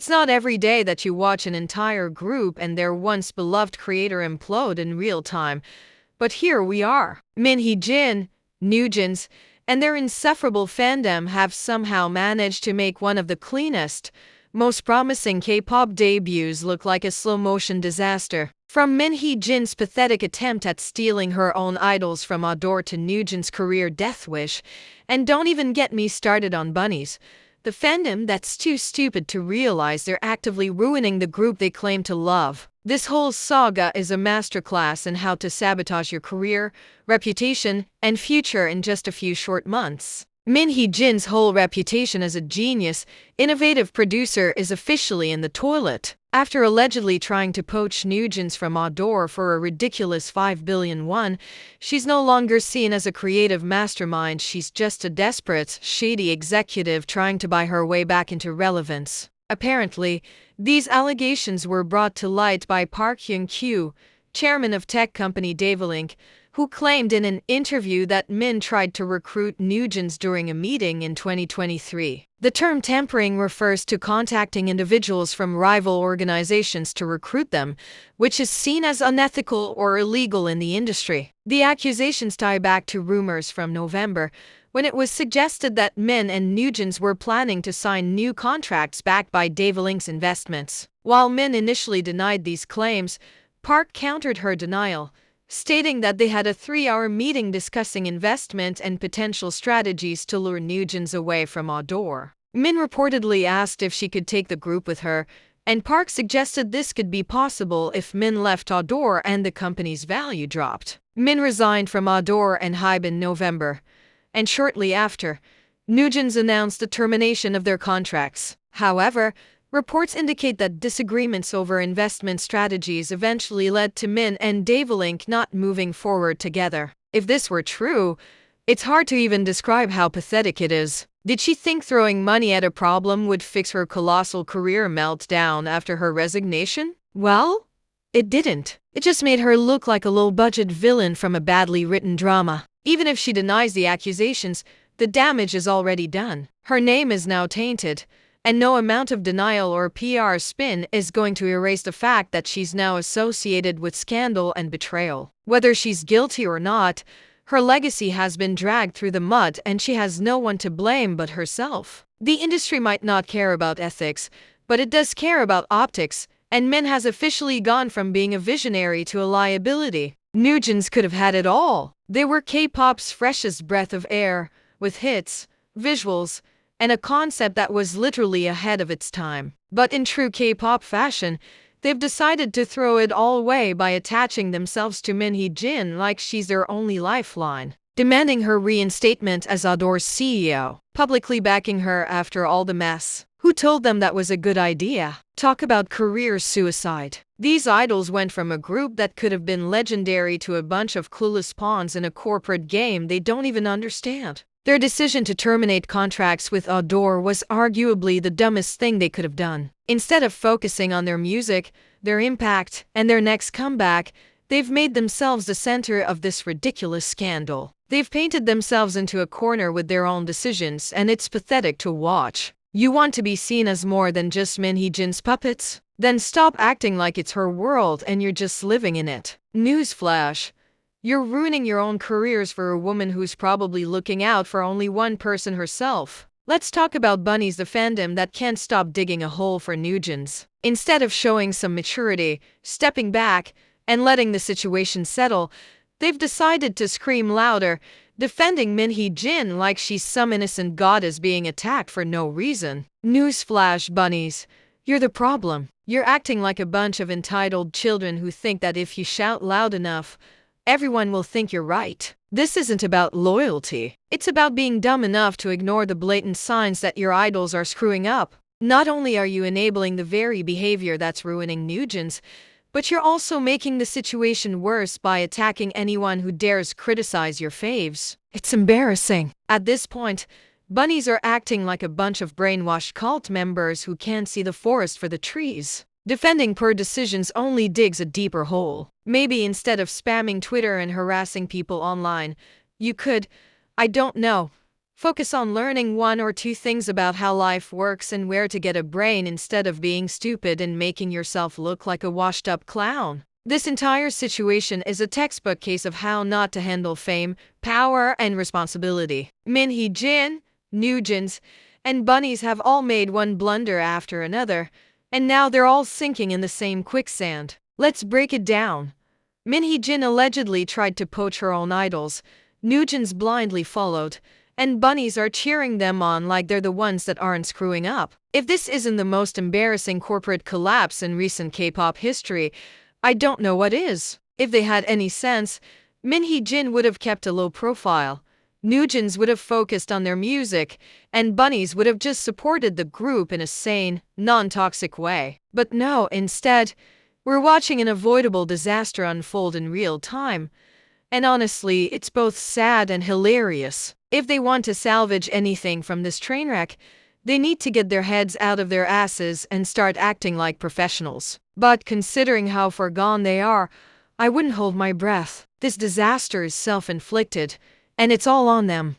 It's not every day that you watch an entire group and their once beloved creator implode in real time. But here we are. Hee-jin, NewJeans, and their insufferable fandom have somehow managed to make one of the cleanest, most promising K-pop debuts look like a slow-motion disaster. From Hee-jin's pathetic attempt at stealing her own idols from Adore to NewJeans' career death wish, and don't even get me started on Bunnies, the fandom that's too stupid to realize they're actively ruining the group they claim to love. This whole saga is a masterclass in how to sabotage your career, reputation, and future in just a few short months. Hee-jin's whole reputation as a genius, innovative producer is officially in the toilet. After allegedly trying to poach NewJeans from Adore for a ridiculous 5 billion won, she's no longer seen as a creative mastermind. She's just a desperate, shady executive trying to buy her way back into relevance. Apparently, these allegations were brought to light by Park Hyung-kyu, chairman of tech company Delusion, who claimed in an interview that Min tried to recruit NewJeans during a meeting in 2023. The term tampering refers to contacting individuals from rival organizations to recruit them, which is seen as unethical or illegal in the industry. The accusations tie back to rumors from November, when it was suggested that Min and NewJeans were planning to sign new contracts backed by Delusion's investments. While Min initially denied these claims, Park countered her denial, stating that they had a 3-hour meeting discussing investment and potential strategies to lure NewJeans away from Adore. Min reportedly asked if she could take the group with her, and Park suggested this could be possible if Min left Adore and the company's value dropped. Min resigned from Adore and Hybe in November, and shortly after, NewJeans announced the termination of their contracts. However, reports indicate that disagreements over investment strategies eventually led to Min and Delusion not moving forward together. If this were true, it's hard to even describe how pathetic it is. Did she think throwing money at a problem would fix her colossal career meltdown after her resignation? Well, it didn't. It just made her look like a low-budget villain from a badly written drama. Even if she denies the accusations, the damage is already done. Her name is now tainted, and no amount of denial or PR spin is going to erase the fact that she's now associated with scandal and betrayal. Whether she's guilty or not, her legacy has been dragged through the mud and she has no one to blame but herself. The industry might not care about ethics, but it does care about optics, and Min has officially gone from being a visionary to a liability. NewJeans could have had it all. They were K-pop's freshest breath of air, with hits, visuals, and a concept that was literally ahead of its time. But in true K-pop fashion, they've decided to throw it all away by attaching themselves to Hee-jin like she's their only lifeline, demanding her reinstatement as Adore's CEO, publicly backing her after all the mess. Who told them that was a good idea? Talk about career suicide. These idols went from a group that could have been legendary to a bunch of clueless pawns in a corporate game they don't even understand. Their decision to terminate contracts with Adore was arguably the dumbest thing they could have done. Instead of focusing on their music, their impact, and their next comeback, they've made themselves the center of this ridiculous scandal. They've painted themselves into a corner with their own decisions, and it's pathetic to watch. You want to be seen as more than just Hee-jin's puppets? Then stop acting like it's her world and you're just living in it. Newsflash. You're ruining your own careers for a woman who's probably looking out for only one person herself. Let's talk about Bunnies, the fandom that can't stop digging a hole for NewJeans. Instead of showing some maturity, stepping back, and letting the situation settle, they've decided to scream louder, defending Hee-jin like she's some innocent goddess being attacked for no reason. Newsflash, Bunnies. You're the problem. You're acting like a bunch of entitled children who think that if you shout loud enough, everyone will think you're right. This isn't about loyalty. It's about being dumb enough to ignore the blatant signs that your idols are screwing up. Not only are you enabling the very behavior that's ruining NewJeans, but you're also making the situation worse by attacking anyone who dares criticize your faves. It's embarrassing. At this point, Bunnies are acting like a bunch of brainwashed cult members who can't see the forest for the trees. Defending poor decisions only digs a deeper hole. Maybe instead of spamming Twitter and harassing people online, you could, I don't know, Focus on learning one or two things about how life works and where to get a brain instead of being stupid and making yourself look like a washed-up clown. This entire situation is a textbook case of how not to handle fame, power, and responsibility. Min Hee-jin, NewJeans, and Bunnies have all made one blunder after another, and now they're all sinking in the same quicksand. Let's break it down. Min Hee-jin allegedly tried to poach her own idols, NewJeans blindly followed, and Bunnies are cheering them on like they're the ones that aren't screwing up. If this isn't the most embarrassing corporate collapse in recent K-pop history, I don't know what is. If they had any sense, Min Hee-jin would have kept a low profile, NewJeans would have focused on their music, and Bunnies would have just supported the group in a sane, non-toxic way. But no, instead, we're watching an avoidable disaster unfold in real time. And honestly, it's both sad and hilarious. If they want to salvage anything from this train wreck, they need to get their heads out of their asses and start acting like professionals. But considering how far gone they are, I wouldn't hold my breath. This disaster is self-inflicted, and it's all on them.